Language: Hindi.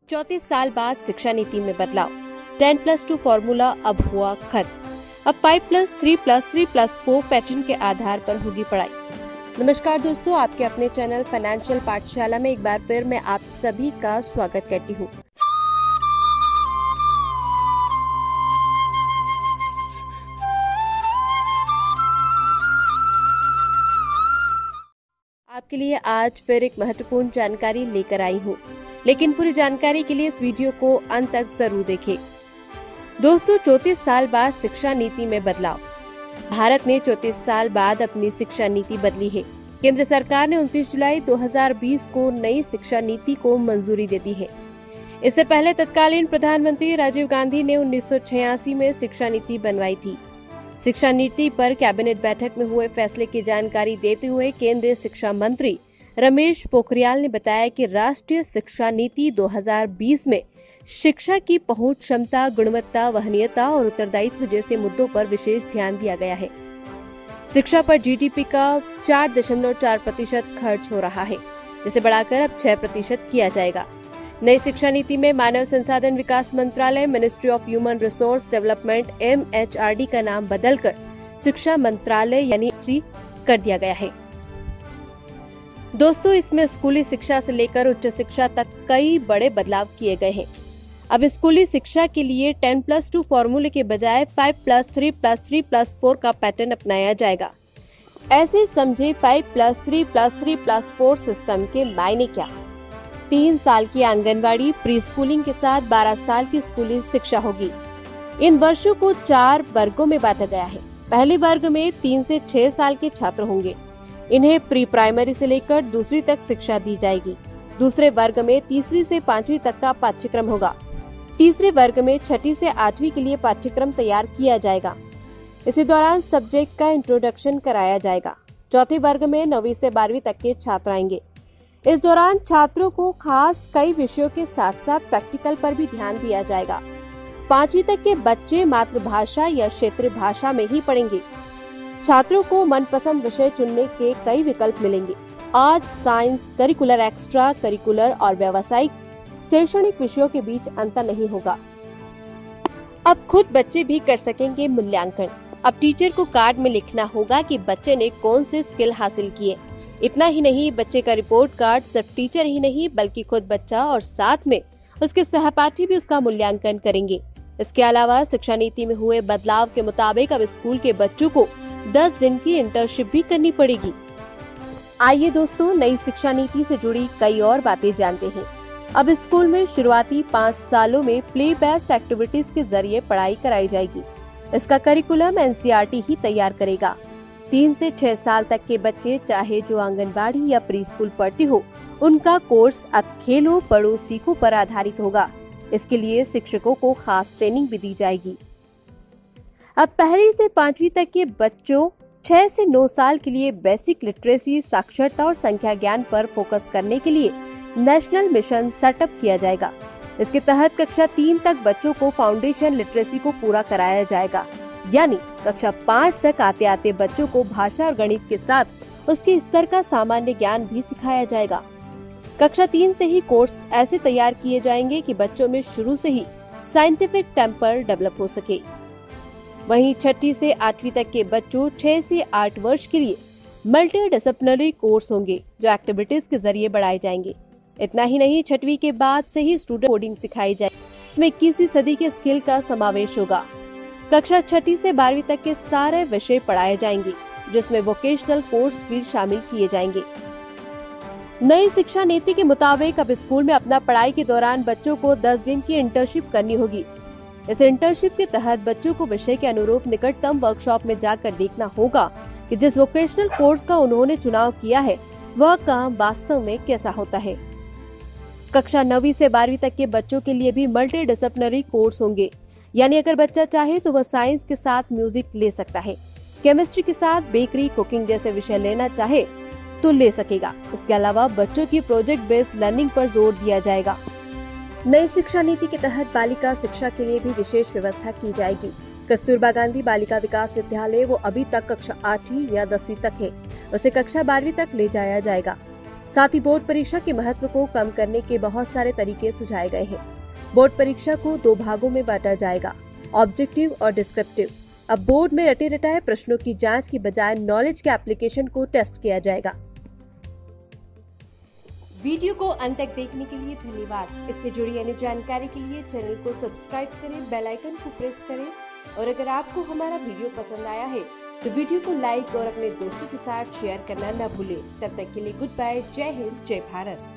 34 साल बाद शिक्षा नीति में बदलाव। 10+2 फॉर्मूला अब हुआ खत्म। अब 5+3+3+4 पैटर्न के आधार पर होगी पढ़ाई। नमस्कार दोस्तों, आपके अपने चैनल फाइनेंशियल पाठशाला में एक बार फिर मैं आप सभी का स्वागत करती हूँ। आपके लिए आज फिर एक महत्वपूर्ण जानकारी लेकर आई हूँ, लेकिन पूरी जानकारी के लिए इस वीडियो को अंत तक जरूर देखें। दोस्तों, 34 साल बाद शिक्षा नीति में बदलाव। भारत ने 34 साल बाद अपनी शिक्षा नीति बदली है। केंद्र सरकार ने 29 जुलाई 2020 को नई शिक्षा नीति को मंजूरी दे दी है। इससे पहले तत्कालीन प्रधानमंत्री राजीव गांधी ने 1986 में शिक्षा नीति बनवाई थी। शिक्षा नीति पर कैबिनेट बैठक में हुए फैसले की जानकारी देते हुए केंद्रीय शिक्षा मंत्री रमेश पोखरियाल ने बताया कि राष्ट्रीय शिक्षा नीति 2020 में शिक्षा की पहुंच क्षमता, गुणवत्ता, वहनीयता और उत्तरदायित्व जैसे मुद्दों पर विशेष ध्यान दिया गया है। शिक्षा पर जीडीपी का 4.4% खर्च हो रहा है, जिसे बढ़ाकर अब 6% किया जाएगा। नई शिक्षा नीति में मानव संसाधन विकास मंत्रालय ministry of human resource development MHRD का नाम बदलकर शिक्षा मंत्रालय यानी कर दिया गया है। दोस्तों, इसमें स्कूली शिक्षा से लेकर उच्च शिक्षा तक कई बड़े बदलाव किए गए हैं। अब स्कूली शिक्षा के लिए 10+2 फॉर्मूले के बजाय 5+3+3+4 का पैटर्न अपनाया जाएगा। ऐसे समझे 5+3+3+4 सिस्टम के मायने क्या। 3 साल की आंगनवाड़ी प्री स्कूलिंग के साथ 12 साल की स्कूली शिक्षा होगी। इन वर्षों को 4 वर्गों में बांटा गया है। पहले वर्ग में 3 से 6 साल के छात्र होंगे। इन्हें प्री प्राइमरी से लेकर दूसरी तक शिक्षा दी जाएगी। दूसरे वर्ग में तीसरी से 5वीं तक का पाठ्यक्रम होगा। तीसरे वर्ग में 6ठी से 8वीं के लिए पाठ्यक्रम तैयार किया जाएगा। इसी दौरान सब्जेक्ट का इंट्रोडक्शन कराया जाएगा। चौथे वर्ग में 9वीं से 12वीं तक के छात्र आएंगे। इस दौरान छात्रों को खास कई विषयों के साथ साथ प्रैक्टिकल पर भी ध्यान दिया जाएगा। 5वीं तक के बच्चे मातृभाषा या क्षेत्रीय भाषा में ही पढ़ेंगे। छात्रों को मनपसंद विषय चुनने के कई विकल्प मिलेंगे। Art, science, curricular, extra curricular और व्यावसायिक शैक्षणिक विषयों के बीच अंतर नहीं होगा। अब खुद बच्चे भी कर सकेंगे मूल्यांकन। अब टीचर को कार्ड में लिखना होगा कि बच्चे ने कौन से स्किल हासिल किए। इतना ही नहीं, बच्चे का रिपोर्ट कार्ड सिर्फ टीचर ही नहीं बल्कि खुद बच्चा और साथ में उसके सहपाठी भी उसका मूल्यांकन करेंगे। इसके अलावा शिक्षा नीति में हुए बदलाव के मुताबिक अब स्कूल के बच्चों को 10 दिन की इंटर्नशिप भी करनी पड़ेगी। आइए दोस्तों, नई शिक्षा नीति से जुड़ी कई और बातें जानते हैं। अब स्कूल में शुरुआती 5 सालों में प्ले बेस्ड एक्टिविटीज के जरिए पढ़ाई कराई जाएगी। इसका करिकुलम NCERT ही तैयार करेगा। 3 से 6 साल तक के बच्चे चाहे जो आंगनबाड़ी या प्री स्कूल पढ़ते हो, उनका कोर्स अब खेलो पढ़ो सीखो पर आधारित होगा। इसके लिए शिक्षकों को खास ट्रेनिंग भी दी जाएगी। अब 1ली से 5वीं तक के बच्चों 6 से 9 साल के लिए बेसिक लिटरेसी, साक्षरता और संख्या ज्ञान पर फोकस करने के लिए नेशनल मिशन सेटअप किया जाएगा। इसके तहत कक्षा 3 तक बच्चों को फाउंडेशन लिटरेसी को पूरा कराया जाएगा, यानी कक्षा 5 तक आते आते बच्चों को भाषा और गणित के साथ उसके स्तर का सामान्य ज्ञान भी सिखाया जाएगा। कक्षा 3 से ही कोर्स ऐसे तैयार किए जाएंगे कि बच्चों में शुरू से ही साइंटिफिक टेम्पर डेवलप हो सके। वहीं 6ठी से 8वीं तक के बच्चों 6 से 8 वर्ष के लिए मल्टी डिसिप्लिनरी कोर्स होंगे, जो एक्टिविटीज के जरिए बढ़ाए जाएंगे। इतना ही नहीं, 6वीं के बाद से ही स्टूडेंट कोडिंग सिखाई जाएगी, इसमें 21वीं सदी के स्किल का समावेश होगा। कक्षा 6ठी से 12वीं तक के सारे विषय पढ़ाए जाएंगे, जिसमें वोकेशनल कोर्स भी शामिल किए जाएंगे। नई शिक्षा नीति के मुताबिक अब स्कूल में अपना पढ़ाई के दौरान बच्चों को 10 दिन की इंटर्नशिप करनी होगी। इस इंटर्नशिप के तहत बच्चों को विषय के अनुरूप निकटतम वर्कशॉप में जाकर देखना होगा कि जिस वोकेशनल कोर्स का उन्होंने चुनाव किया है वह काम वास्तव में कैसा होता है। कक्षा 9वीं से 12वीं तक के बच्चों के लिए भी मल्टी डिसिप्लिनरी कोर्स होंगे, यानी अगर बच्चा चाहे तो वह साइंस के साथ म्यूजिक ले सकता है, केमिस्ट्री के साथ बेकरी, कुकिंग जैसे विषय लेना चाहे तो ले सकेगा। इसके अलावा बच्चों की प्रोजेक्ट बेस्ड लर्निंग पर जोर दिया जाएगा। नई शिक्षा नीति के तहत बालिका शिक्षा के लिए भी विशेष व्यवस्था की जाएगी। कस्तूरबा गांधी बालिका विकास विद्यालय वो अभी तक कक्षा 8वीं या 10वीं तक है, उसे कक्षा 12वीं तक ले जाया जाएगा। साथ ही बोर्ड परीक्षा के महत्व को कम करने के बहुत सारे तरीके सुझाए गए हैं। बोर्ड परीक्षा को 2 भागों में बांटा जाएगा, ऑब्जेक्टिव और डिस्क्रिप्टिव। अब बोर्ड में रटे रटाए प्रश्नों की जांच की बजाय नॉलेज के एप्लीकेशन को टेस्ट किया जाएगा। वीडियो को अंत तक देखने के लिए धन्यवाद। इससे जुड़ी अन्य जानकारी के लिए चैनल को सब्सक्राइब करें, बेल आइकन को प्रेस करें और अगर आपको हमारा वीडियो पसंद आया है तो वीडियो को लाइक और अपने दोस्तों के साथ शेयर करना न भूलें। तब तक के लिए गुड बाय। जय हिंद, जय भारत।